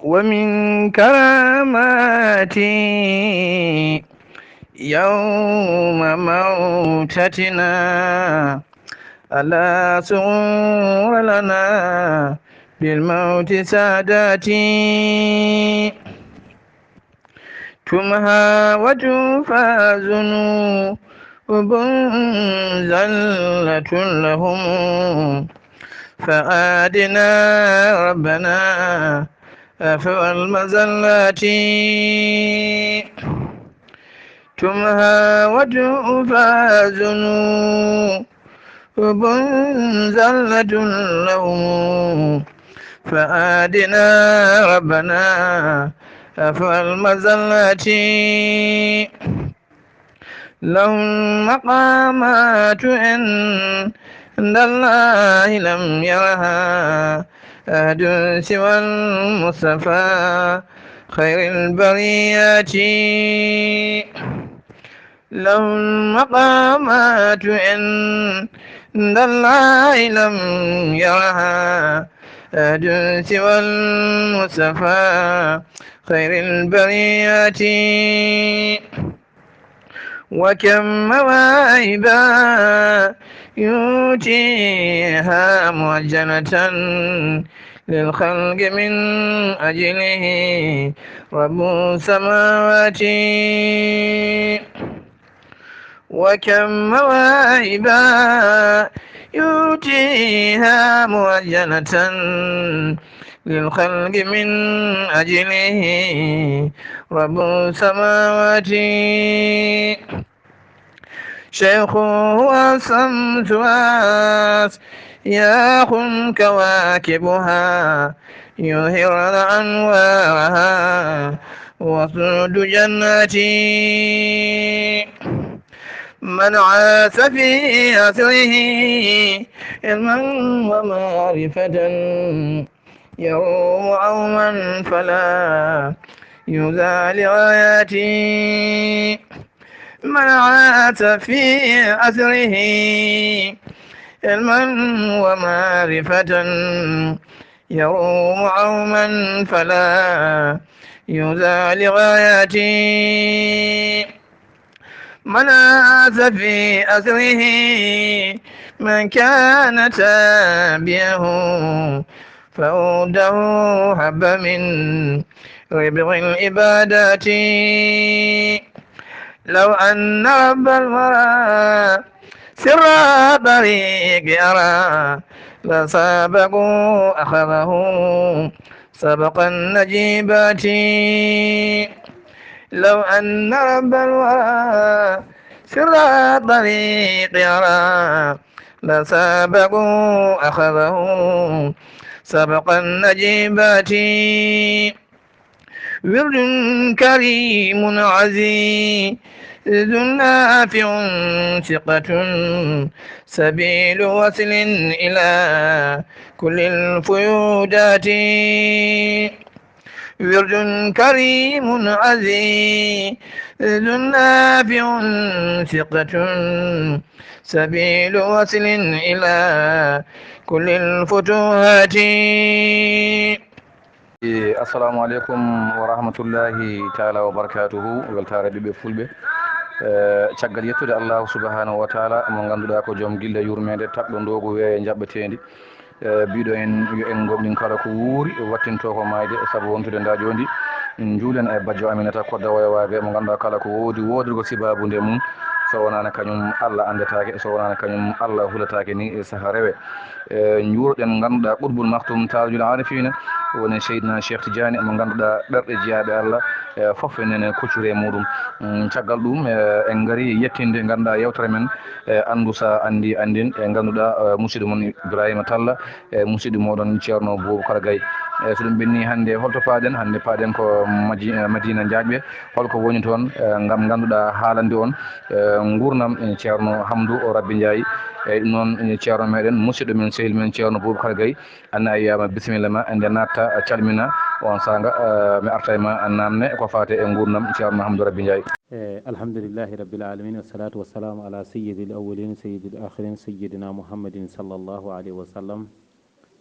ومن كراماتي يوم موتتنا ألا سرور لنا بالموت ساداتي تمهى وتوفى ذنوب زلة لهم فآدنا ربنا أفوى المزلات تمهى وتوفى ذنوب زلة لهم فآدنا ربنا أفوى المزلات لهم مقامات عند الله لم يرها أحد سوى المصطفى خير البريات لهم مقامات عند الله لم يرها أحد سوى المصطفى خير البريات وكم مواهبا يؤتيها معجنة للخلق من أجله رب السماوات وكم مواهبا يؤتيها معجنة للخلق من أجله رب السماوات شيخ وسمت ياخ كواكبها يظهرن أنوارها وصود جناتي من عاش في أسره علما ومعرفة يروم عوما فلا يزال غاياتي من عاش في أسره علما ومعرفة يروم عوما فلا يزال غاياتي من عاش في أسره من كان تابعه فأوده حب من ربع العبادات لو أن رب الورى سر طريق أرى لسابقوا أخذه سبق النجيبات لو أن رب الورى سر طريق أرى لسابقوا أخذه سبق النجيبات ورد كريم عزيز نافع ثقة سبيل وصل إلى كل الفيودات ورد كريم عزيز نافع ثقة سبيل وصل إلى كل الفتوحات. assalamu aleykum wa rahmatullahi taala wa barakatuhu weltare ɓiɓe fulɓe caggal yettude allahu subahanahu wa taala mo ganduɗa ko joom guilla yurmede taɓɗo ndogo weeye jaɓɓetendi mbiɗo en yo en gomɗin kala ko wuuri wattinto ko mayde saabu wontude nda jondi juulen e bajjo aminata kodda woyowaɓe mo ganduɗa kala ko wodirgo sibabude mum so wonano kañum Allah andetake so wonano kañum Allah hulatake ni e saaha rewe juuroɗen ganduɗa ɓurbul maktum tajul arifina woni seydina Cheikh Tidiane mo ganduɗa ɓerɗe jeeyaɓe Allah foof enene kuccure muɗum caggal ɗum en gaari yettinde ganduɗa yewtere men andu sa andi andin e ganduɗa musidɗo moon Ibrahima Talla e musidɗo moɗon ceerno Boubacar Gaye so ɗum ɓenni hannde holto paaɗen hannde paaɗen ko Madina Diaƴɓe holko woni toon ngam ganduɗa haalande on gurnam ceerno Hamdou Rabbi Ndiaye eyyi ɗum noon ceerno meɗen musidɗo men sehil men ceerno Boubacar Gaye anna yiyama bisimilla ma ende natta calmina on saaga mi arta e ma namne ko fate e gurnam ceerno Hamdou Rabbi Ndiaye. alhamdulillahi rabbil alamin wassalatu wassalamu ala sayyidil awwalin sayyidil akhirin sayyidina muhammadin sallallahu alayhi wa sallam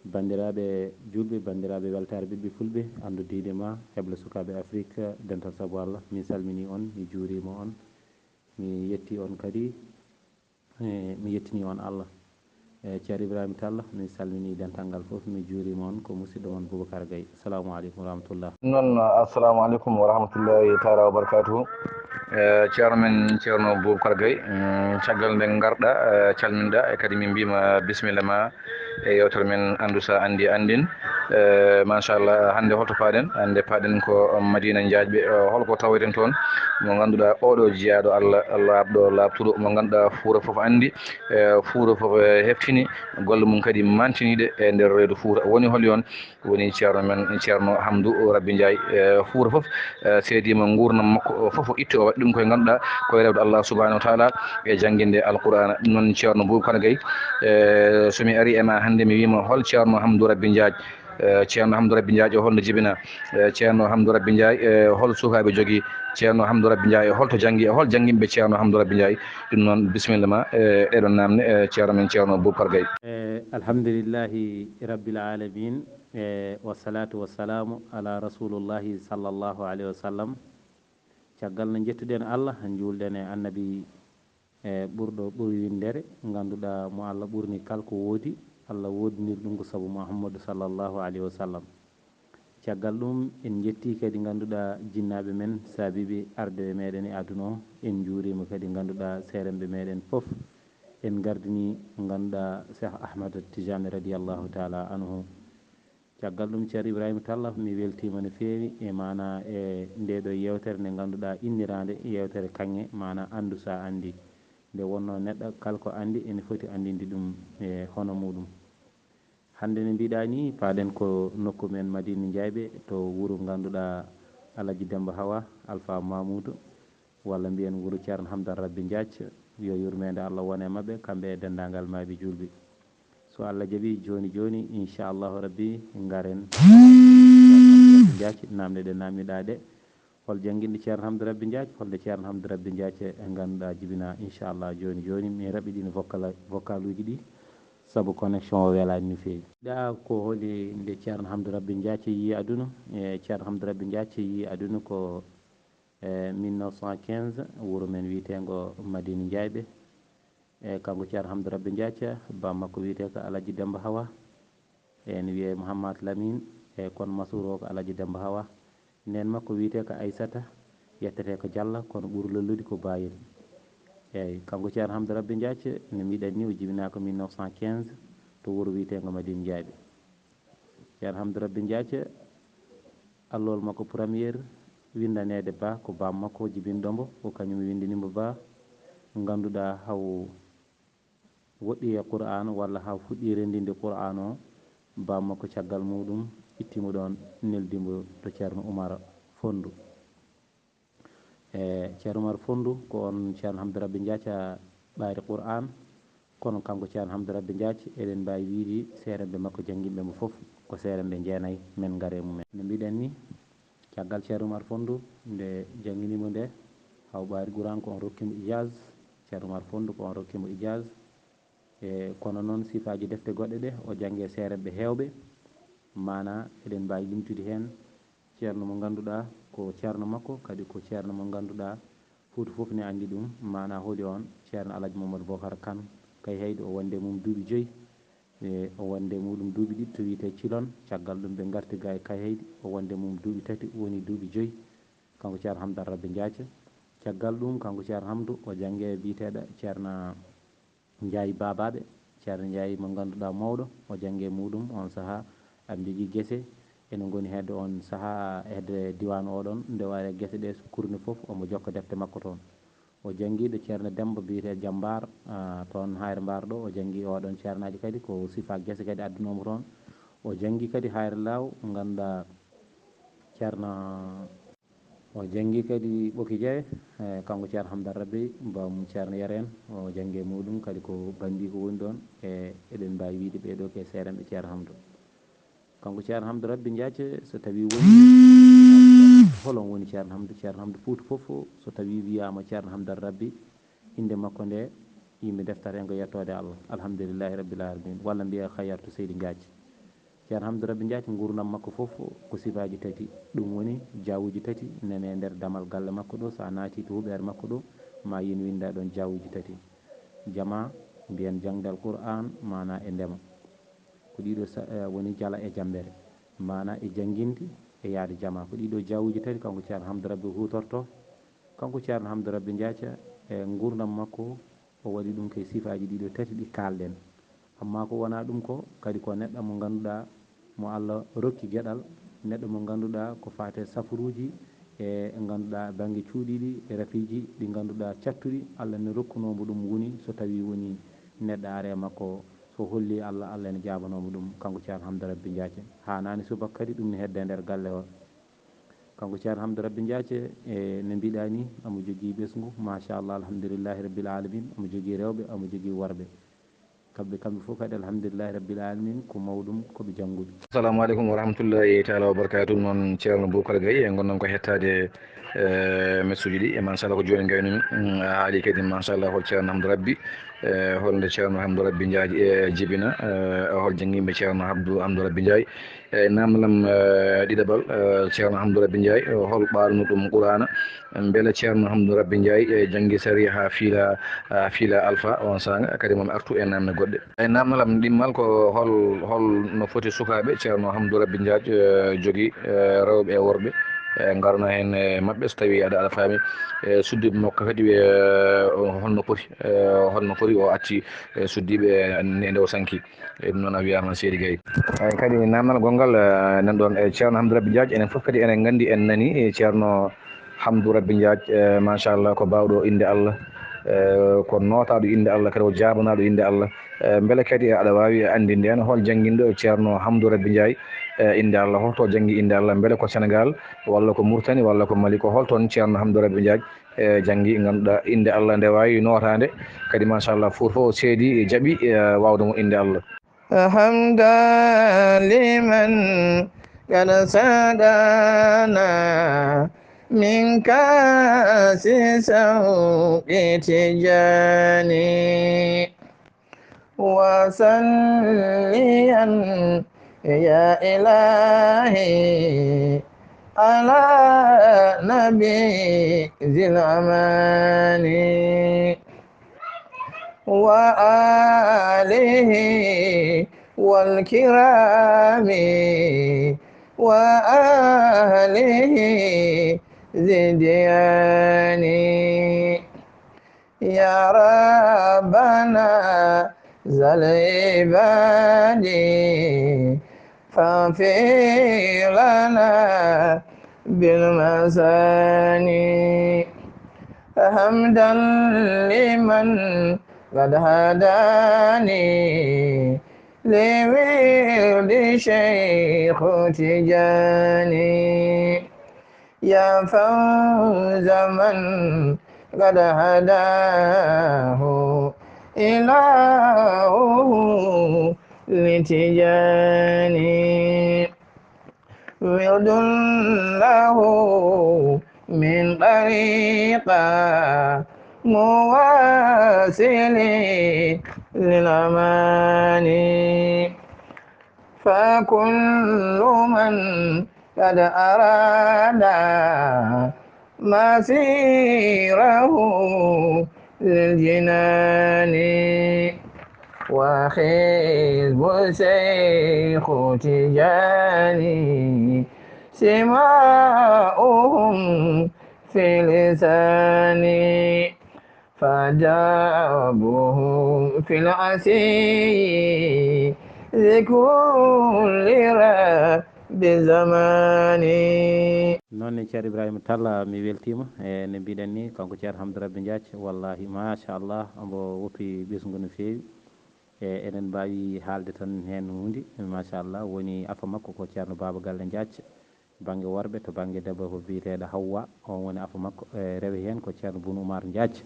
bandiraɓe julɓe bandiraɓe weltare ɓiɓɓe fulɓe andu diine ma heble sukaɓe afrique dental saabu Allah min salmini on mi juurima on mi yetti on kadi mi yettini on Allah ceerno Ibrahima Tall mi salmini dental ngal foof mi juurima on ko musidɗo on Boubacar Gaye assalamu aleykum wa rahmatullah. noon assalamu aleykum wa rahmatullahi taala wa barakatuhu. ceerno men ceerno Boubacar Gaye caggal nde garɗa calminɗa e kadi min mbima bisimilla ma e yewtere men andu sa andi andin. machallah hande holto paaɗen hande paaɗen ko Madina Diadɓe holko tawaten toon mo ganduɗa oɗo jeeyaɗo Allah labɗo labtuɗo mo ganduɗa Fouta foof andi Fouta foof heftini golle mum kadi mantiniɗe e nder reedu Fouta woni hol yon woni ceerno men ceerno Hamdou Rabby Ndiaye Fouta foof seedima gurnam makko foof itti o waɗi ɗum koye ganduɗa koye rewde Allah subahanahu wa taala e jangguinde alqur'ana ɗum noon ceerno Boubacar Gaye somi ari ema hande mi wima hol ceerno Hamdou Rabby Ndiaye ceerno Hamdou Rabby Ndiaye o holno jibina ceerno Hamdou Rabby Ndiaye hol sukaɓe jogui ceerno Hamdou Rabby Ndiaye hol janggi hol jangguimɓe ceerno Hamdou Rabby Ndiaye ɗum noon bisimilla ma ɗeɗon namde ceerno men ceerno Boubacar Gaye. alhamdulillahi rabbil alamin wassalatu wassalamu ala rasulullahi sallllahu alayhi wa sallam. caggal no jettuɗen Allah juulɗen e annabi ɓurɗo ɓuri windere ganduɗa mo Allah ɓurni kalko woodi Allah woodinir ɗum ko saabu Mouhammadou sallllahu alayhi wa sallam. caggal ɗum en jetti kadi ganduɗa jinnaɓe men saabiɓe ardeɓe meɗen e aduna o en juurima kadi ganduɗa seremɓe meɗen foof en gardini ganduɗa Cheikh Ahmad Tijani radiallahu taala anhu. caggal ɗum ceerno Ibrahima Tall mi weltima no feewi e mana e ndeɗo yewtere nde ganduɗa innirande yewtere kanŋe mana andu sa andi nde wonno neɗɗo kalko andi ene foti andinde ɗum e hono muɗum. hande no mbiɗa ni paaɗen ko nokku men Madina Ndiayɓe to wuuro ganduɗa Alaji Demba Hawa Alpha Mamoudou walla mbiyen wuuro ceerno Hamdan Rabby Diathia yo yurmede Allah wone mabɓe kamɓe e dendagal maaɓe julɓe. so Allah jaaɓi joni joni inchallahu rabbi garen Diathia namde ɗe namdiɗa ɗe hol jangguinɗo ceerno Hamdou Rabby Diathia holde ceerno Hamdou Rabby Diathia e ganduɗa jibina inchallah joni joni mi raɓiɗino vocal uji ɗi saabu connexion o welani no feewi. ɗa ko holi nde ceerno Hamdou Rabby Diathia yi aduna e ceerno Hamdou Rabby Diathia yi aduna ko 1915 wuuro men wiyetego Madina Ndiayɓe e kanko ceerno Hamdou Rabby Diathia bammakko wiyete ko Alaji Demba Hawa ene wiye Mouhamad Lamine e kono masuro o ko Alaji Demba Hawa nen makko wiyete ko Aissata yettete ko Diallo kono ɓuuri lollude ko Bayel. eyyi kanko ceerno Hamdou Rabby Diathia no mbiɗen ni o jibina ko 1915 to wuuro wiyetego Madina Ndiayɓe. ceerno Hamdou Rabby Diathia allol makko premiére windanede ba ko bammakko jibinɗombo ko kañum windinimo ba ganduɗa haw woɗɗi e Qur'an walla ha fuɗɗi rendinde Qur'an o bammakko caggal muɗum ittimo ɗon neldimo to ceerno Oumar Fondou. ceerno Oumar Fondou ko on ceerno Hamdou Rabby Diathia ɓaari Qur'an kono kanko ceerno Hamdou Rabby Diathia eɗen mbawi wiide seremɓe makko jangguimɓemo foof ko seremɓe jeenayyi men gaare mumen. no mbiɗen ni caggal ceerno Oumar Fondou nde jangguinimo nde haw ɓaari Qur'an ko on rokkimo ijaz ceerno Oumar Fondou ko on rokkimo ijaz e kono noon sifaji defte goɗɗe ɗe o jangge seremɓe hewɓe mana eɗen mbawi limtude hen ceerno mo ganduɗa ko ceerno makko kadi ko ceerno mo ganduɗa Fouta foof ne andi ɗum mana hooli on ceerno Alaji Mamadou Bocar Kane kay haydi o wonde mum duuɓi 5 e o wonde muɗum duuɓi ɗiɗi to wiyete Thilone caggal ɗum ɓe garti ga e Kayhaydi o wonde mum duuɓi 3 woni duuɓi 5 kanko ceerno Hamdou Rabby Diathia. caggal ɗum kanko ceerno Hamdou o jangge biteɗo ceerno Ndiaye Babaɓe ceerno Ndiaye mo ganduɗa mawɗo o jangge muɗum on saaha aɓe jogui guese ene goni hedde on saaha hedde diwan oɗon nde wari guese ɗe so kurni foof omo jokka defte makko toon. o jangguiɗo ceerno Demba biyete Diambar toon Hayre Mbar ɗo o jangui oɗon ceernaji kadi ko siifa guese kadi addunomo toon. o jangui kadi Hayre Law ganduɗa ceerno o jangui kadi Ɓoki Diawe kanko ceerno Hamdou Rabby bamum ceerno Yero en o jangge muɗum kadi ko bandi ko woni ɗon e eɗen mbawi wiide ɓeɗo ke seremɓe ceerno Hamdou. kanko ceerno Hamdou Rabby Diathia so tawi woni holon woni ceerno Hamdou. ceerno Hamdou Fouta foof so tawi wiyama ceerno Hamdou Rabby inde makko nde yimɓe deftata hen ko yettode Allah alhamdulillahi rabbil alamin walla mbiya Hayatou Seydi Gadji ceerno hamdou rabbi diathi gurdam makko foof ko sifaji tati ɗum woni jawuji tati nene nder damal galle makko ɗo sa naati to huuɓere makko ɗo ma yin winda ɗon jawuji tati jama mbiyen jangde alqouran mana e ndema ko ɗiɗo woni jala e jambere mana e jangguinde e yaade jama ko ɗiɗo jawuji tati kanko ceerno hamdou rabbi hutorto kanko ceerno hamdou rabbi diathia e gurdam makko o waɗi ɗum koye sifaji ɗiɗo tati ɗi kalɗen amma ko wona ɗum ko kadi ko neɗɗo mo ganduɗa mo Allah rokki gueɗal neɗɗo mo ganduɗa ko fate safaruji e ganduɗa banggue cuuɗiɗi e rafiji ɗi ganduɗa cattuɗi Allah ne rokkunomo ɗum woni so tawi woni neɗɗo are makko so holli Allah Allah ene jabanomo ɗum kanko ceerno hamdou rabbi diathia hanani subaka kadi ɗum ne hedde nder galle o kanko ceerno hamdou rabbi diathia e no mbiɗani omo jogui ɓesgu machallah alhamdulillahi rabbil alamin omo jogui rewɓe omo jogui worɓe kamɓe fof kadi alhamdulillahi rabbil alamin ko mawɗum koɓe jangguɓe. Assalamu aleykum wa rahmatullahi taala wa barakatuh. Noon ceerno Boukara Gaye e gonnon ko hettade messuji ɗi e machallah ko joni gaynumi a haali kadi machallah hol ceerno hamdou rabbi holde ceerno hamdou rabbi ndiaye e jibina hol jangguimɓe ceerno hamdou rabbi ndiaye e namdalam ɗiɗaɓal ceerno hamdou rabbi ndiaye hol ɓarno ɗum qur'ana beele ceerno hamdou rabbi ndiaye e janggui sari ha fiila alpha on sanga kadi momi artu e namde goɗɗe e namdalam ɗimmal ko hol no foti sukaɓe ceerno hamdou rabbi ndiaye jogui rewɓe e worɓe garno hen e mabɓe so tawi aɗa faami suddiɓe makko kadi holno foti o acci suddiɓe nde o sanki ɗum noon a wiyama Seydi Gaye eyyi kadi namdal gongal nan ɗon e ceerno hamdou rabbi ndiaye enen foof kadi enen gandi en nani ceerno hamdou rabbi ndiaye machallah ko bawɗo inde Allah ko notaɗo inde Allah kadi o jabanaɗo inde Allah beele kadi aɗa wawi andinde hen hol jangguinɗo ceerno hamdou rabbi ndiaye inde Allah holto janggui inde Allah beele ko Sénégal walla ko Mauritanie walla ko Mali ko holton ceerno hamdou rabbi ndiaye janggui ganduɗa inde Allah nde wawi notade kadi machallah fofo seedi jaaɓi wawdemo inde Allah. حمدا لمن قد سادنا من كاس سوق تجاني وسليا يا إلهي على نبي ذي الأمان وآله والكرام وآله ذي الديان يا ربنا ذا العباد فاغفر لنا بالمساني حمدا لمن قد هداني لورد شيخ تجاني يا فوز من قد هداه إلهه لتجاني ورد له من طريقة مواسل للأمان فكل من قد أراد مسيره للجنان وحزب شيخ تجاني سماؤهم في لساني فجابهم في العسي ذكر لرب زماني. noon ceerno Ibrahima Tall mi weltima e no mbiɗen ni kanko ceerno hamdou rabbi diathia wallahi machallah omo woppi ɓesgu no fewi e enen mbawi haalde tan hen hunde machallah woni afa makko ko ceerno Baba Galle Diathia banggue worɓe to banggue debbo ko biyeteɗo Hawwa on woni afa makko rewi hen ko ceerno Boun Oumar Diathia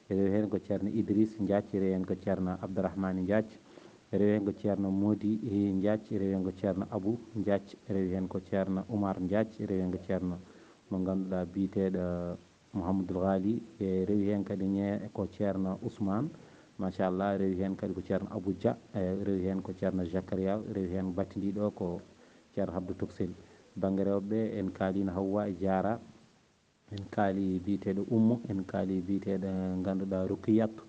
rewi hen ko ceerno Idrissa Diathia rewi hen ko ceerno Abdourahmane Diathia rewi hen ko ceerno Mody Diathia rewi hen ko ceerno Abou Diathia rewi hen ko ceerno Oumar Diathia rewi hen ko ceerno mo ganduɗa biyeteɗo Mouhamadoul Ghali e rewi hen kadi ñe ko ceerno Ousmane machallah rewi hen kadi ko ceerno Abou Dia rewi hen ko ceerno Jacaria rewi hen battidiɗo ko ceerno Habdou Toxel banggue rewɓeɓe en kaalino Hawwa e Diara en kaali biyeteɗo Oumou en kaali biyeteɗo ganduɗa Roukiyatu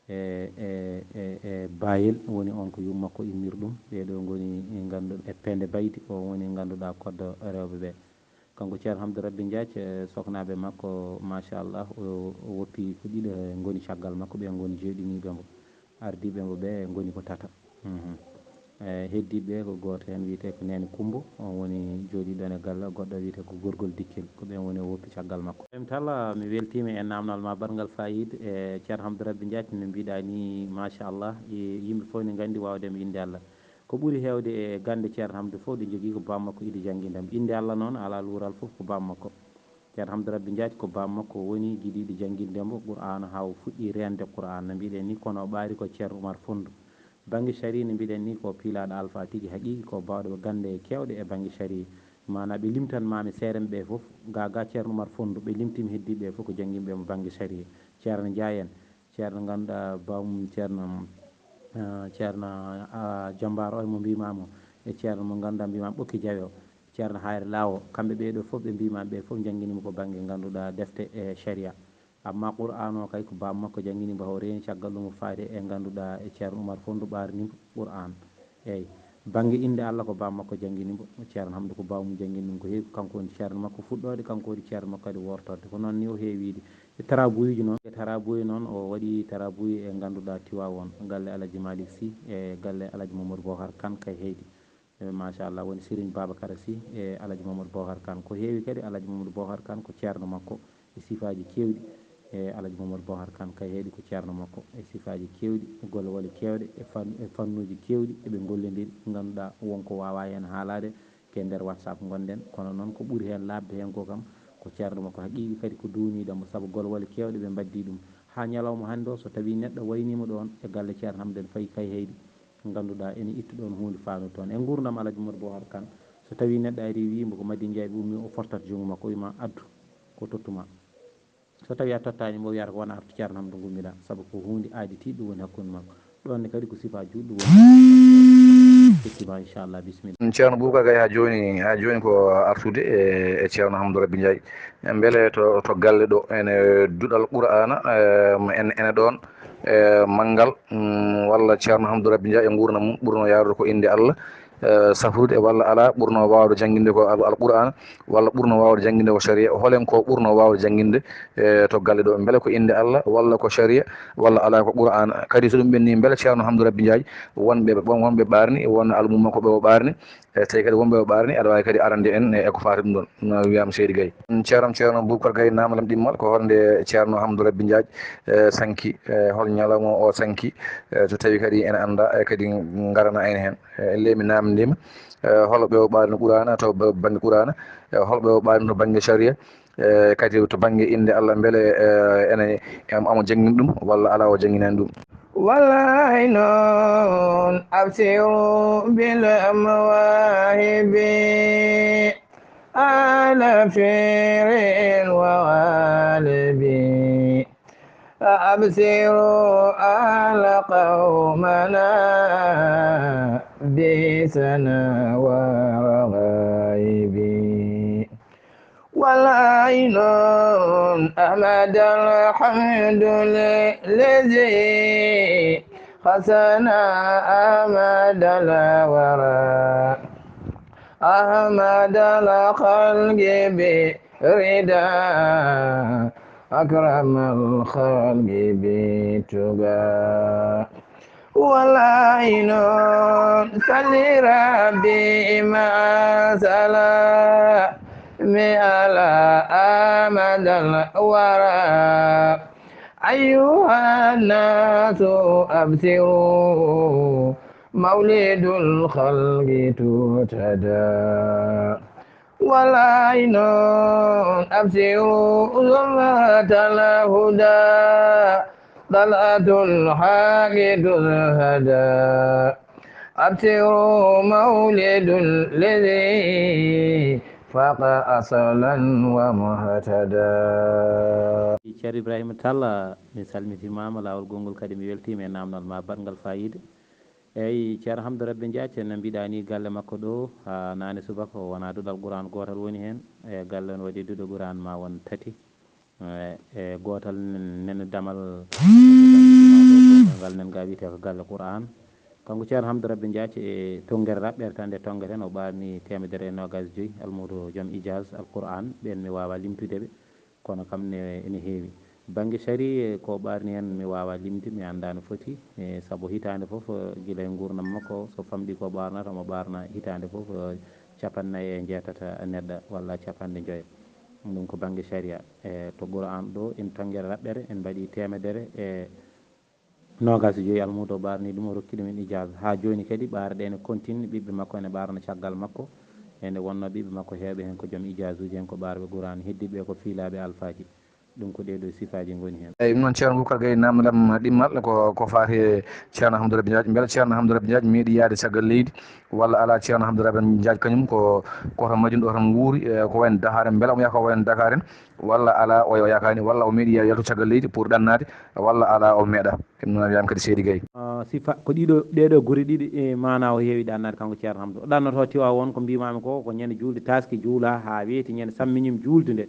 e Bayel woni on ko yummakko innir ɗum ɓeɗo goni ganduɗa e Pende Baydi o woni ganduɗa koddo rewɓeɓe kanko ceerno Hamdou Rabby Diathie soknaɓe makko machallah o woppi ko ɗiɗo goni caggal makko ɓe goni jeeɗiniɓemo ardiɓemo ɓe goni ko tata heddiɓe ko goto hen wiyete ko Nene Coumbo on woni jooɗiɗon e galle goɗɗo wiyete ko Gorgol Dikkel ko ɓen woni o woppi caggal makko ɗum tala mi weltima e namdal ma bargal fayida e ceerno Hamdou Rabby Diathie no mbiɗa ni machallah yimɓe foof ne gandi wawdemo inde Allah ko ɓuuri hewde e gande ceerno Hamdou foof ɗo jogui ko bammakko ido jangguindemo inde Allah noon ala luural foof ko bammakko ceerno Hamdou Rabby Diathie ko bammakko woni guiɗiɗo jangguindemo Qur'ana ha o fuɗɗi rende Qur'ana no mbiɗen ni kono o ɓaari ko ceerno Oumar Foundu banggue caria no mbiɗen ni ko pilaɗo alpha tigui haqiqi ko bawɗo gande kewɗe e banggue caria mana ɓe limtanmami seereɓe ɓe foof ga ceerno Oumar Foundu ɓe limtimi heddiɓe foof ko jangguiɓe banggue caria ceerno Ndiaye en ceerno ganduɗa bawmum ceerno Diambar o mo mbimamo e ceerno mo ganduɗa mbimami Ɓokki Diawe o ceerno Hayre Lawo kamɓe ɓeɗo foof ɓe mbimami ɓe foof jangguinimi ko banggue ganduɗa defte e caria amma Qur'an o kay ko bammakko jangguinimo haw reeni caggal ɗum o faati e ganduɗa e ceerno Oumar Foundu ɓarnimo Qur'an eyyi banggue inde Allah ko bammakko jangguinimo ceerno Hamdou ko bawmum jangguini ɗum ko heewi kanko woni ceerno makko fuɗɗode kanko woni ceerno makko kadi wortorde ko noon ni o heewide e taraboyuji noon noon o waɗi taraboyi e ganduɗa Tivaoune galle Alaji Malick Sy e galle Alaji Mamadou Bocar Kane kay heydi machallah woni Serigne Babacar Sy e Alaji Mamadou Bocar Kane ko heewi kadi Alaji Mamadou Bocar Kane ko ceerno makko e sifaji kewɗi e Alaji Mamadou Bocar Kane kay heeɗi ko ceerno makko e sifaji kewɗi e gollewale kewɗe e fannuji kewɗi eɓe gollodiri ganduɗa wonko wawa hen haalade ke nder WhatsApp gonɗen kono noon ko ɓuuri hen labde hen ko kam ko ceerno makko haqiqi kadi ko duniɗomo saabu gollewale kewɗe ɓe baddi ɗum ha ñalawma hande o so tawi neɗɗo waynima ɗon e galle ceerno Hamdou en fayi kay heydi ganduɗa ene itta ɗon hunde fannude toon e gurdam Alaji Mamadou Bocar Kane so tawi neɗɗo ari wimo ko Madine Ndiaye ɓe ummi o fortat jungo makko o wima addu ko tottuma so tawi a tottanimo o wiyata ko wona artu ceerno Hamdou gummiɗa saabu ko hunde aditiɗo ɗum woni hakkude makko ɗonne kadi ko sifa juɗɗo woni effectivement inchallah bisimilla ceerno Boubacar gay ha joni ko artude e ceerno Hamdou Rabby Ndiaye beele to galle ɗo ene duɗal Qur'ana ene ɗon manggal walla ceerno Hamdou Rabby Ndiaye e gurdam mum ɓurno yarude ko inde Allah safrude walla ala ɓurno wawde jangguinde ko Al-Qur'ana walla ɓurno wawde jangguinde ko caria holen ko ɓurno wawde jangguinde to galle ɗo beele ko inde Allah walla ko caria walla ala ko Qur'ana kadi so ɗum ɓenni beele ceerno Hamdou Rabby Ndiaye wonɓe ɓarni won almum makko ɓe o ɓarni tawi kadi wonɓe o ɓarni aɗa wawi kadi arande en eko fati ɗum ɗon no wiyama Seydi Gaye ceerno Boubacar Gaye namalam ɗimmal ko holde ceerno Hamdou Rabby Ndiaye sanki hol ñalawma o sanki so tawi kadi ene anda kadi garana en hen leymi namdima holɓe o ɓaarino Qur'ana to banggue Qur'ana holɓe o ɓaarino to banggue caria kadi to banggue inde Allah beele ene amo jangguini ɗum walla ala o jangguinani ɗum والله نون أبصر بالمواهب على فير وغالب أبصر على قومنا بسنا ورغائب والعين أحمد الحمد للذي حسن أحمد الورى أحمد الخلق بردا أكرم الخلق بتقى والعين صل ربي ما سلام على أحمد الورى أيها الناس أبصروا مولد الخلق تهتدى والعين أبصروا ظلمة الهدى طلعة الحق تهدى أبصروا مولد الذي وفق أصلا ومهتدى. ceerno ibrahima tall mi salmitimama lawol gongol kadi mi weltima e namdal ma batgal fayida eyyi ceerno hamdou rabbe diathie no mbiɗa ni galle makko ɗo ha nane subaka o wona duɗal qouran gotal woni hen e galle no waɗi duɗo qouran ma won tati e gotal nene damal ngal nen ga wiyete ko galle qouran kanko ceerno hamdou rabbe diathie e tonguere raɓɓere tan nde tongueten o ɓarni temedere e nogas joyyi almudo joom ijaz al qouran ɓen mi wawa limtudeɓe kono kam ne ene heewi banggue sari ko ɓarni hen mi wawa limde mi anda no foti e saabu hitande foof guila e gurdam makko so famɗi ko ɓarnata omo ɓarna hitande foof capannayyi e jeetata neɗɗo walla capanɗe joyyi ɗum ko banggue saria e to qouran ɗo en tonguere raɓɓere en mbaɗi temedere e nogas joyyi almudo o ɓarni ɗum o rokki ɗumen ijasa ha joni kadi ɓarɗe ene continue ɓiɓɓe makko ene ɓarna caggal makko e nde wonno ɓiɓɓe makko heeɓe hen ko joom ijaz uji hen ko ɓarɓe qouran heddiɓe ko fiilaɓe alphaji ɗum ko ɗeɗo sifaji goni hen eyyi ɗum noon ceerno Boubacar Gaye namdam ɗimmal ko faati e ceerno Hamdou Rabby Diathie beele ceerno Hamdou Rabby Diathie meeɗi yaade caggal leydi walla ala ceerno Hamdou Rabby Diathie kañum koto Madina ɗo tan wuuri ko wayno Dakar en beele omo yaha ko wayno Dakar en walla ala o yakani walla o meeɗi yaltu caggal leydi pour ɗannade walla ala o meeɗa ɗum noon wiyama kadi Seydi Gaye sifa ko ɗeɗo guure ɗiɗi e mana o heewi ɗannade kanko ceerno Hamdou o ɗannoto tiwa won ko mbimami ko ñande julde taski juula ha weeti ñande sammiñum julde nde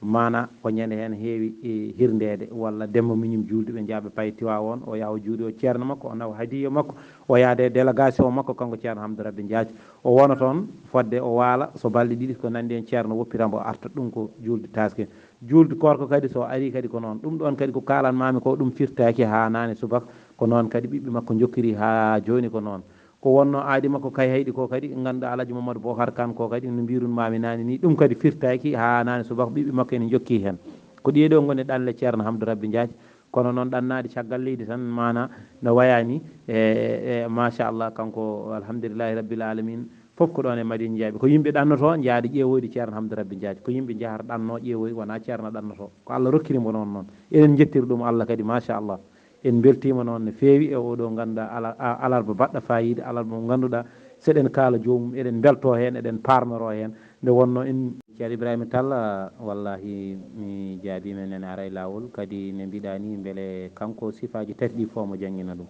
mana ko ñande hen heewi hirndede walla demba miñum julde ɓe jaaɓe paye Tiwawon o yaha o juuɗe o ceerno makko o nawa hadiya makko o yaade e délégation makko kanko ceerno Hamdou Rabby Diathie o wona toon fodde o waala so balɗe ɗiɗi ko nandi hen ceerno woppiramo o arta ɗum ko julde taske julde korko kadi so ari kadi ko noon ɗum ɗon kadi ko kalanmami ko ɗum firtaki ha nane subaka ko noon kadi ɓiɓɓe makko jokkiri ha joni ko noon ko wonno aadi makko kay hayɗi ko kadi ganduɗa Alaji Mamadou Bocar Kane ko kadi no mbirunmami nane ni ɗum kadi firtaki ha nane subaka ɓiɓɓe makko ene jokki hen ko ɗiɗo goni ɗanle ceerno Hamdou Rabby Diathie kono noon ɗannade caggal leydi tan mana no wayani e machallah kanko alhamdulillahi rabbil alamina foof ko ɗon e Madina jaaɓi ko yimɓe ɗannoto jaade ƴeewoyde ceerno Hamdou Rabby Diathie ko yimɓe jahata ɗanno ƴeewoy wona ceerno ɗannoto ko Allah rokkirimo noon noon eɗen jettiri ɗum Allah kadi machallah en beltima noon no feewi e oɗo ganduɗa alarba baɗɗo fayida alarba mo ganduɗa seɗen kaala jomum eɗen belto hen eɗen parnoro hen nde wonno en ceerno Ibrahima Tall wallahi mi jaabima nene ara e lawol kadi ne mbiɗa ni beele kanko sifaji tati ɗi fo omo jangguina ɗum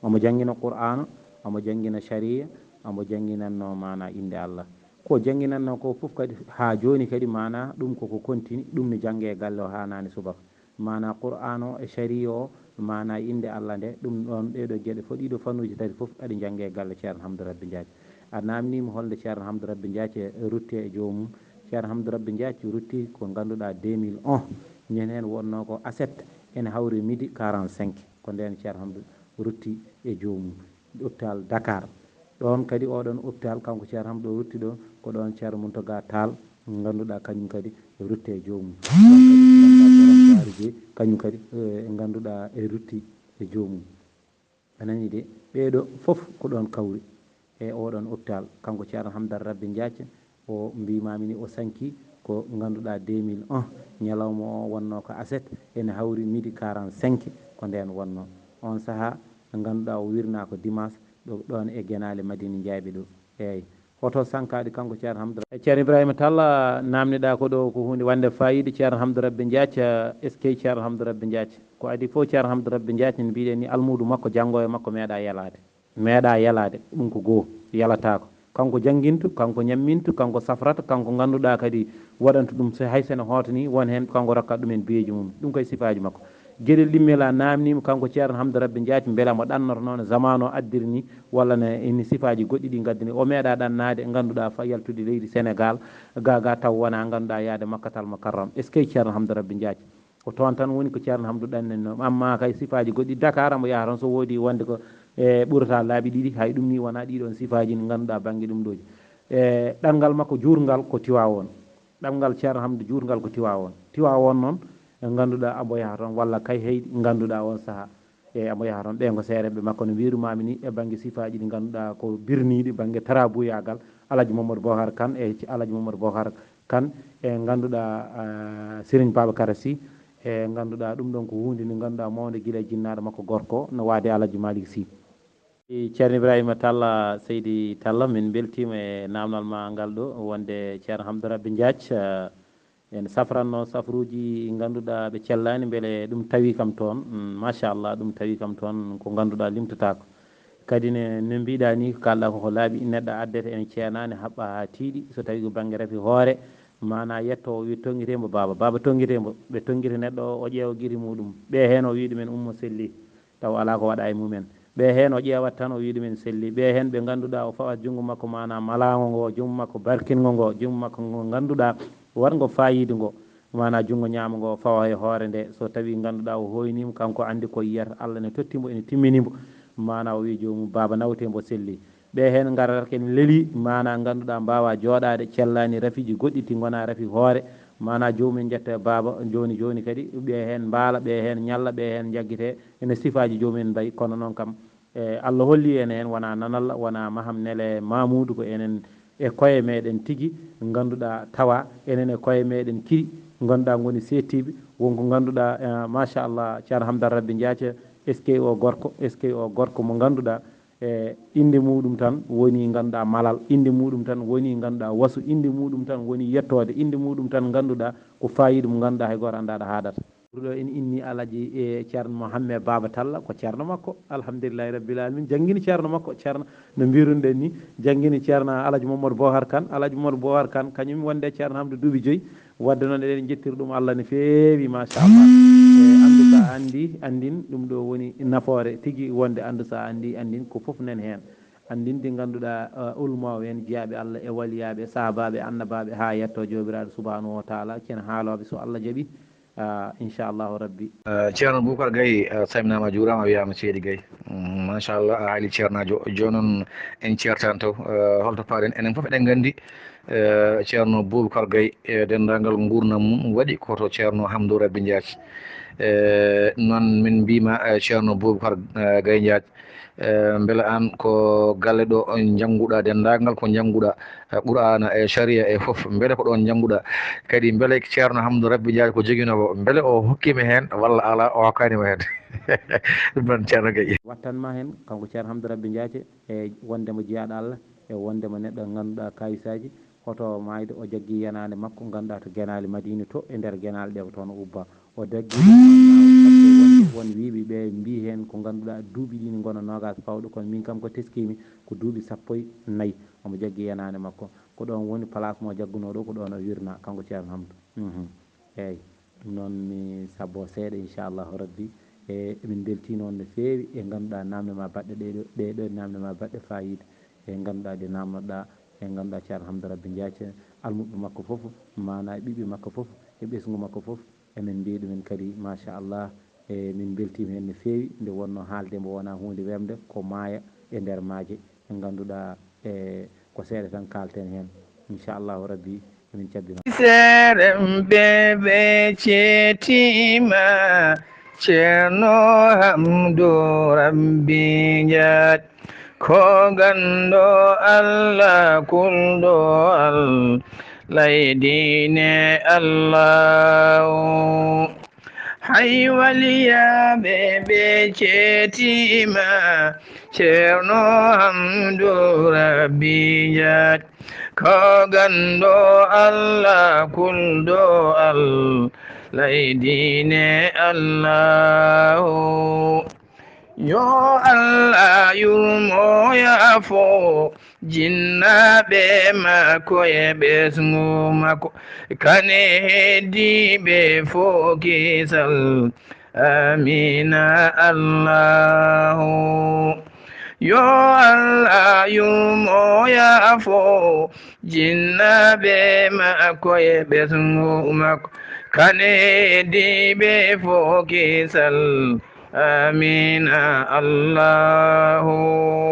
omo jangguina Qur'ana omo jangguina sharia omo jangguinanno mana inde Allah ko jangguinanno ko foof kadi ha joni kadi mana ɗum koko continue ɗum ne jangge e galle o ha nane subaka mana Qur'an o e sharia o mana inde Allah nde ɗum ɗon ɗeɗo gueɗe fo ɗiɗo fannuji tati foof aɗi jangge e galle ceerno Hamdou Rabby Diathie a namnima holde ceerno Hamdou Rabby Diathie rutti e joomum ceerno Hamdou Rabby Diathie rutti ko ganduɗa 2001 ñande hen wonno ko aset ene hawri midi 45 ko nden ceerno Hamdou rutti e joomum hôpital Dakar ɗon kadi oɗon hôpital kanko ceerno Hamdou rutti ɗo ko ɗon ceerno Mountaga Tall ganduɗa kañum kadi rutti e joomum kañum kadi ganduɗa e rutti e joomum anani de ɓeɗo foof ko ɗon kawri e oɗon hôpital kanko ceerno Hamdou Rabby Diathie o mbimami ni o sanki ko ganduɗa 2001 ñalawma o wonno ko aset ene hawri midi 45 ko nden wonno on saaha ganduɗa o wirna ko dimanche ɗon e Guénale Madina Ndiaɓe ɗo eyyi hoto sankade kanko ceerno Hamdou ceerno Ibrahima Tall namdiɗa ko ɗo ko hunde wande fayida ceerno Hamdou Rabby Diathie est ce que ceerno Hamdou Rabby Diathie ko adi fo ceerno Hamdou Rabby Diathie no mbiɗen ni almudu makko janggo e makko meeɗa yalade ɗum ko goho yalatako kanko jangguinto kanko ñamminto kanko safrata kanko ganduɗa kadi waɗanta ɗum so hay sene hoota ni won hen kanko rokkat ɗumen biyeji mum ɗum koye sifaji makko gueɗel ɗimmel a namnima kanko ceerno Hamdou Rabby Diathie beela mo ɗannoto noon zaman o addiri ni walla ne sifaji goɗɗi ɗi gaddani o meeɗa ɗannade ganduɗa fa yaltude leydi Sénégal ga taw wona ganduɗa yaade Makkatal Mukarram est ce que ceerno Hamdou Rabby Diathie ko toon tan woni ko ceerno Hamdou ɗannenno amma kay sifaji goɗɗi Dakar amo yaha toon so woodi wonde ko e ɓurata laabi ɗiɗi hay ɗum ni wona ɗiɗon sifaji ɗi ganduɗa banggue ɗum ɗoji e ɗanngal makko jurgal ko Tiwawon ɗanngal ceerno Hamdou jurgal ko Tiwawon noon ganduɗa amo yaha toon walla kay heyɗi ganduɗa on saaha e amo yaha toon ɓen ko sereɓe makko no wirumami ni e banggue sifaji ɗi ganduɗa ko birniɗi banggue tarabuyagal Alaji Mamadou Bocar Kane e Alaji Mamadou Bocar Kane e ganduɗa Serigne Babacar Sy e ganduɗa ɗum ɗon ko hunde nde ganduɗa mawde guila e jinnaɗo makko gorko no waade Alaji Malick Sy ceerno ibrahima talla seydi talla min beltima e namdal ma ngal ɗo wonde ceerno hamdou rabbi diath en safranno safruji ganduɗa ɓe cellani beele ɗum tawi kam toon machallah ɗum tawi kam toon ko ganduɗa limtatako kadi no mbiɗa ni ko kalɗa koko laaɓi neɗɗo addete ene ceenani haɓɓa ha tiiɗi so tawi ko banggue rafi hoore mana yetto o wi tonguitemo baba tonguitemo ɓe tonguita neɗɗo o ƴeewa guiri muɗum ɓe hen o wi ɗumen ummo selli taw ala ko waɗa e mumen ɓe hen o ƴeewat tan o wi ɗumen selli ɓe hen ɓe ganduɗa o fawat junngo makko mana malago ngo junngo makko barkingo ngo junngo makko ngo ganduɗa watgo fayida ngo mana junngo ñaamo ngo fawa e hoore nde so tawi ganduɗa o hoynima kanko andi ko yiyata Allah ne tottimo ene timminimo mana o wi jomum baba nawtembo selli ɓe hen garata ken leeli mana ganduɗa mbawa jooɗade cellani rafiji goɗɗi ti gona rafi hoore mana jomumen jetta baba joni kadi ɓe hen mbaala ɓe hen ñalla ɓe hen jagguete ene siifaji jomumen mbayi kono noon kam Allah holli en hen wona nanalla wona maham nele mamoudou ko enen e koye meɗen tigui ganduɗa tawa enen e koye meɗen kiri ganduɗa goni settiɓe wonko ganduɗa machallah ceerno hamdal rabbi diathia o gorko mo ganduɗa inde muɗum tan woni ganduɗa malal inde muɗum tan woni ganduɗa wasu inde muɗum tan woni yettode inde muɗum tan ganduɗa ko fayida mo ganduɗa hay goto anda ɗo haɗata ɓurɗo en inni alaji e ceerno Mouhamed Baba Talla ko ceerno makko alhamdulillahi rabbil alamin jangguini ceerno makko ceerno no mbiruɗen ni jangguini ceerno Alaji Mamadou Bocar Kane Alaji Mamadou Bocar Kane kañum wonde ceerno Hamdou duuɓi joyyi wadde noon eɗen jettiri ɗum Allah no feewi machallah e andu sa andi andin ɗum ɗo woni nafoore tigui wonde andu sa andi andin ko foof nan hen andinde ganduɗa ulma en jeeyaɓe Allah e waliyaɓe sahabaɓe annabaɓe ha yetto jomiraɗo subahanahu wa taala ken haaloɓe so Allah jaaɓi inchallahu rabbi ceerno Boubacar Gaye saminama juurama wiyama ceedi Gaye machallah a haali ceernajo joni noon en ceertani taw holto paaɗen enen foof eɗen gandi ceerno Boubacar Gaye e dendagal gurdam mum waɗi koto ceerno Hamdou Rabby Diath noon min mbima ceerno Boubacar Gaye Diath beele an ko galle ɗo jangguɗa dendagal ko jangguɗa Qur'ana e sharia e foof beele ko ɗon jangguɗa kadi beele ceerno Hamdou Rabby Diath ko joguinowo beele o hokkima hen walla ala o hokkanima hen ɗum noon ceerno Gaye wattanma hen kanko ceerno Hamdou Rabby Diath e wondemo jeeyaɗo Allah e wondemo neɗɗo ganduɗa kayisaji hoto mayde o jaggui yanade makko ganduɗa to Guénali Madina to e nder Guénal ɗe toon ubba o dagui won wiɓe ɓe mbi hen ko ganduɗa duuɓi ɗi ne gona nogas pawɗo kono min kam ko teskimi ko duuɓi 14 omo jaggui yanade makko ko ɗon woni place mo jagguno ɗo ko ɗon o wirna kanko ceerno Hamdou eyyi ɗum noon mi sabbo seeɗa inchallahu rabbi e emin belti noon no fewi e ganduɗa namde ma baɗɗe ɗeɗo namde ma baɗɗe fayida e ganduɗa ɗe namnoɗa e ganduɗa ceerno Hamdou Rabby Diath almuɓe makko foof mana ɓiɓɓe makko foof e ɓesgu makko foof emin mbi ɗumen kadi machallah e min beltima hen no fewi nde wonno haalde mbo wona hunde wemde ko maaya e nder maaje ɓe ganduɗa e ko seeɗa tan kalten hen inchallahu rabbi emin cabbino serem bebe cetima ceerno Hamdou Rabby Diath ko gando Allah kulɗo Allah e diine Allah hay waliyaɓe ɓe ceetima ceerno Hamdou Rabby Diath ko gando Allah kulɗo Allah e diine Allah yo Allah yurmo yaafo jinnaɓe makko e ɓesgu makko kane heddiɓe fo kisal amina Allah yo Allah yurmo yaafo jinnaɓe makko e ɓesgu makko kane heddiɓe fo kisal amina Allahu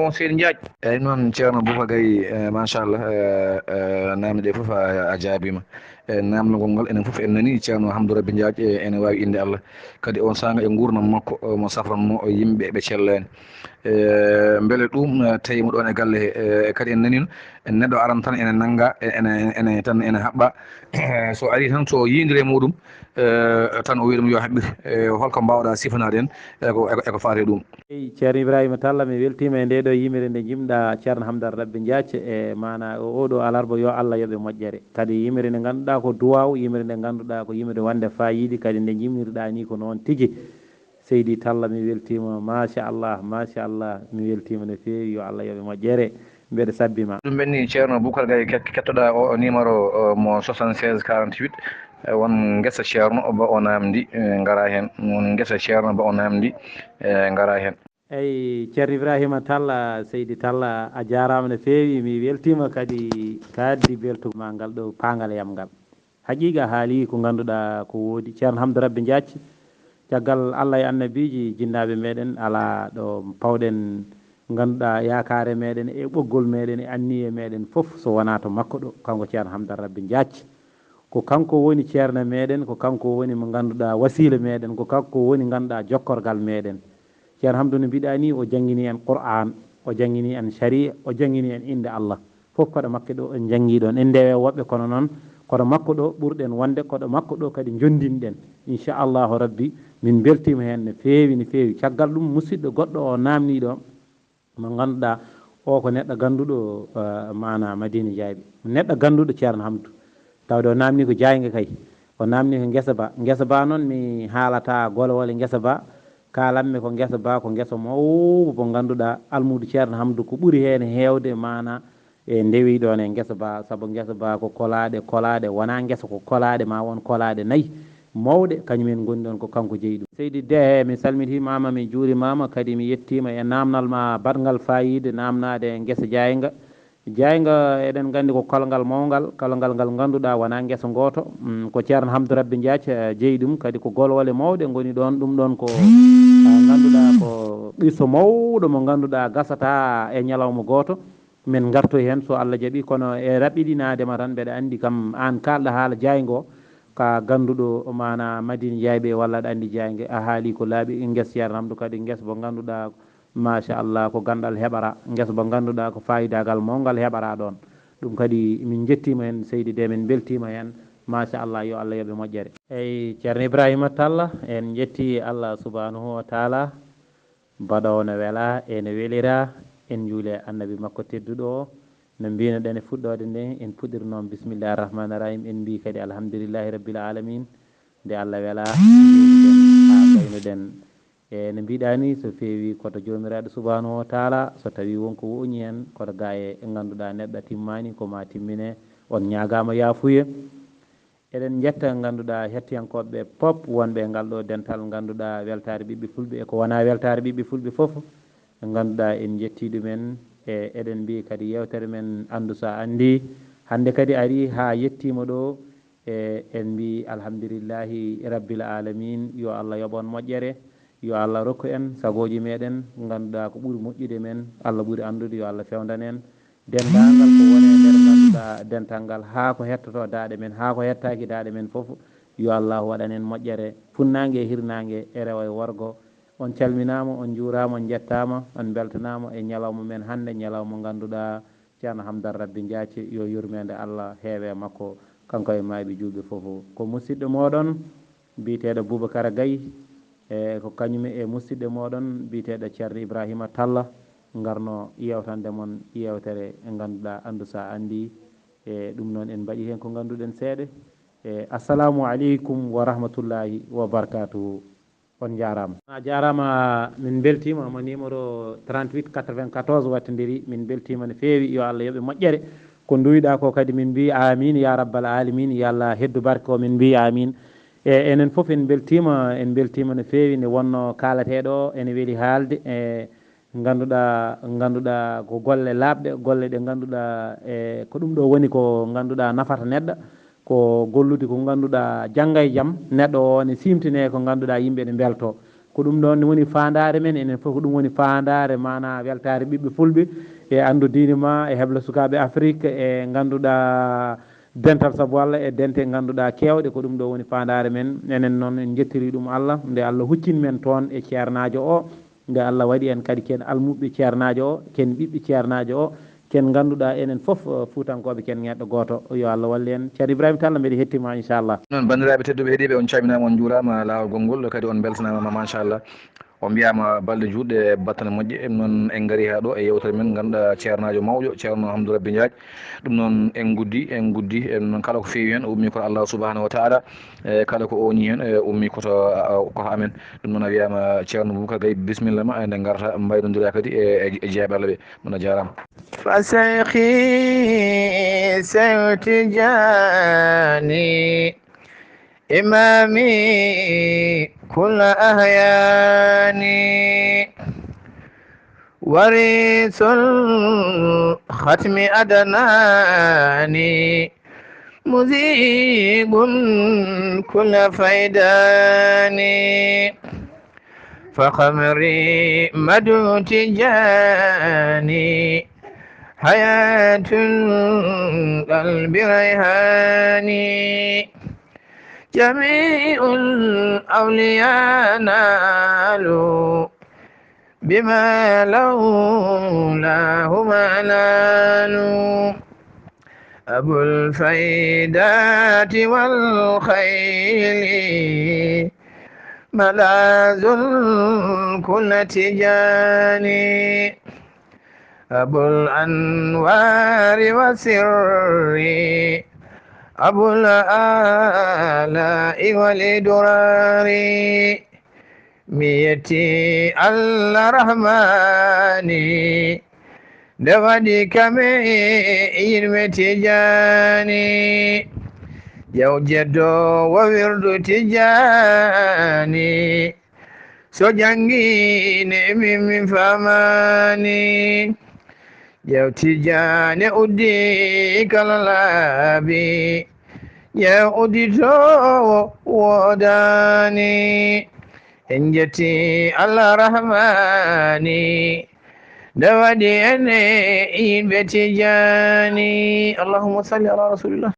Seydi Diath eyyi noon ceerno Boubacar Gaye machallah namde ɗe foof a jaabima namdogol ngol enen foof en nani ceerno Hamdou Rabby Diath ene wawi inde Allah kadi on sanga e gurdam makko mo safranno yimɓe ɓe cellani beele ɗum tawimo ɗon e galle kadi en nani en neɗɗo aran tan ene nanga ene tan ene haɓɓa so ari tan so yindiri e muɗum tan o wi ɗum yo haɓɓir holko mbawɗa sifanade en eko faate ɗum. eyi ceerno Ibrahima Tall mi weltima e nde ɗo yimire nde jimɗa ceerno Hamdane Rabbe Diathie e mana oɗo alarba yo Allah yoɓe moƴƴere kadi yimire nde ganduɗa ko duwaw yimire nde ganduɗa ko yimire wande fayida kadi nde jimmirɗa ni ko noon tigui Seydi Tall mi weltima machallah mi weltima no fewi yo Allah yoɓe moƴƴere mbeɗa sabbima ɗum ɓenni ceerno Boucar Gaye kettoɗa o numéro mo 76 48 won guesa ceerno ba o namdi gara hen won guesa ceerno ba o namdi gara hen. eyyi ceerno Ibrahima Tall Seydi Tall a jarama no fewi mi weltima kadi kaddi beltuma ngal ɗo pagal yam ngal haqiqa haali ko ganduɗa ko woodi ceerno Hamdou Rabbe Diathie caggal Allah e annabiji jinnaɓe meɗen ala ɗo pawɗen ganduɗa yakare meɗen e ɓoggol meɗen e anniye meɗen foof so wona to makko ɗo kanko ceerno Hamdane Rabbe Diathie ko kanko woni ceerno meɗen ko kanko woni mo ganduɗa wasila meɗen ko kanko woni ganduɗa jokkorgal meɗen ceerno Hamdou no mbiɗa ni o jangguini en Qur'an o jangguini en sharia o jangguini en inde Allah foof koɗo makko ɗo en jangui ɗon en ndewe woɓɓe kono noon koɗo makko ɗo ɓurɗen wonde koɗo makko ɗo kadi jondinɗen inchallahu rabbi min beltima hen no fewi caggal ɗum musidɗo goɗɗo o namniɗo mo ganduɗa o ko neɗɗo ganduɗo mana Madina Diaby neɗɗo ganduɗo ceerno Hamdou tawde o namni ko jaygue kay o namni ko guesa ba noon mi haalata golwole guesa ba kalanmi ko guesa mawba mo ganduɗa almudo ceerno Hamdou ko ɓuuri hen hewde mana e ndewi ɗon e guesa ba saabu guesa ba ko kolaɗe wona guesa ko kolaɗe ma won kolaɗe nayyi mawɗe kañumen goni ɗon ko kanko jeeyi ɗum Seydi Dehe mi salmitimama mi juurimama kadi mi yettima e namdal ma badgal fayida namnade guesa Diayga eɗen gandi ko kolgal mawgal kolgal ngal ganduɗa wona guesa goto ko ceerno Hamdou Rabbe Diathie jeeyi ɗum kadi ko golwole mawɗe goni ɗon ɗum ɗon ko ganduɗa ko ɓisso mawɗo mo ganduɗa gasata e ñalawma goto min gartoy hen so Allah jaaɓi kono e raɓɓiɗinadema tan mbeɗa andi kam an kalɗo haala Diayga o ka ganduɗo mana Madina Diaby walla aɗa andi Diayga a haali ko laaɓi guesa ceerno Hamdou kadi guesa mo ganduɗa machallah ko gandal heɓara guesa mo ganduɗa ko fayidagal mawgal heɓara ɗon ɗum kadi min jettima hen Seydi Déme min beltima hen machallah yo Allah yoɓe moƴƴere eyyi ceerno Ibrahima Tall en jetti Allah subhanahu wa taala mbaɗowo no weela ene weelira en juule annabi makko tedduɗo o no mbino ɗen e fuɗɗode nde en puɗɗori noon bisimillahi rahmani rahim en mbi kadi alhamdulillahi rabbil alamin nde Allah weela ha ɓaynoɗen e no mbiɗa ni so fewi koto jomiraɗo subhanahu wa taala so tawi wonko woñi hen koto ga e ganduɗa neɗɗo timmani koma timmine on ñagama yafuya eɗen jetta ganduɗa hettiyankoɓe pop wonɓe e ngal ɗo dental ganduɗa weltare ɓiɓɓe fulɓe eko wona weltare ɓiɓɓe fulɓe foof ganduɗa en jetti ɗumen e eɗen mbi kadi yewtere men andu sa andi hande kadi ari ha yettima ɗo e en mbi alhamdulillahi rabbil alamin yo Allah yoɓon moƴƴere yo Allah rokku en sagoji meɗen ganduɗa ko ɓuuri moƴƴude men Allah ɓuuri andude yo Allah fewdan en dendagal ko woni e nder ganduɗa dental ngal ha ko hettoto daaɗe men ha ko hettaki daaɗe men foof yo Allah waɗan en moƴƴere funnague e hirnague e rewo e worgo on calminama on juurama on jettama on beltanama e ñalawma men hande ñalawma ganduɗa ceerno Hamdane Rabbe Diathie yo yurmede Allah heewe makko kanko e maaɓe julɓe foof ko musidɗo moɗon mbiteɗo Boubacara Gaye e ko kañum e musidɗo moɗon mbiteɗo ceerno Ibrahima Tall garno yewtande moon yewtere ganduɗa andu sa andi e ɗum noon en mbaɗi hen ko ganduɗen seeɗa e assalamu aleykum wa rahmatullahi wa barakatuhu on jarama a jarama min beltima mo numéro 38 94 wattidiri min beltima no fewi yo Allah yoɓe moƴƴere ko duyɗa ko kadi min mbi amin ya rabbal alamin yo Allah heddu barke o min mbi amin e enen foof en beltima no fewi nde wonno kalateɗo ene weeli haalde e ganduɗa ko golle labɗe golle ɗe ganduɗa e ko ɗum ɗo woni ko ganduɗa nafata neɗɗo ko gollude ko ganduɗa jangga e jaam neɗɗo o ne simtine ko ganduɗa yimɓe ne belto ko ɗum ɗon woni fandare men enen foof ko ɗum woni fandare mana weltare ɓiɓɓe fulɓe e andu diine ma e heble sukaɓe Afrique e ganduɗa dental saabu Allah e dente ganduɗa kewɗe ko ɗum ɗo woni fandare men enen noon en jettiri ɗum Allah nde Allah huccin men toon e ceernajo o nde Allah waɗi en kadi ken almuɓe ceernajo o ken ɓiɓɓe ceernajo o ken ganduɗa enen foof fuutankoɓe ken neɗɗo goto yo Allah walli en ceerno Ibrahima Tall mbiɗa hettima inchallah. noon bandiraɓe tedduɓe heeɗiɓe on calminama on juurama lawol gongol kadi on beltanama machallah o mbiyama balɗe juɗɗe e battane moƴƴe ɗum noon en gaari ha ɗo e yewtere men ganduɗa ceernajo mawƴo ceerno Hamdou Rabby Ndiaye ɗum noon en guddi en noon kala ko fewi hen ummi koto Allah subahanahu wa taala e kala ko oñi hen ummi koto amen ɗum noon a wiyama ceerno Boubacar Gaye bisimilla ma ende garta mbaydodira kadi e jeeɓe Allah ɓe mono jarama فسيخي سيتجاني إمامي كل أهياني وريث الختم أدناني مذيب كل فيداني فخمري مدو تجاني حياة القلب ريهاني جميع الأولياء نالوا بما لولاه ما نالوا أبو الفيدات والخيل ملاذ كل تجاني أبو الأنوار والسر أبو الآلاء والإدرار ميتي الرحمن دغدي كمين تجاني يوجد وورد تجاني سجنين من فماني يا تجاني أديك اللابي يا أديتو وداني إنجتي الله رحماني دوادي أني بتجاني اللهم صل على رسول الله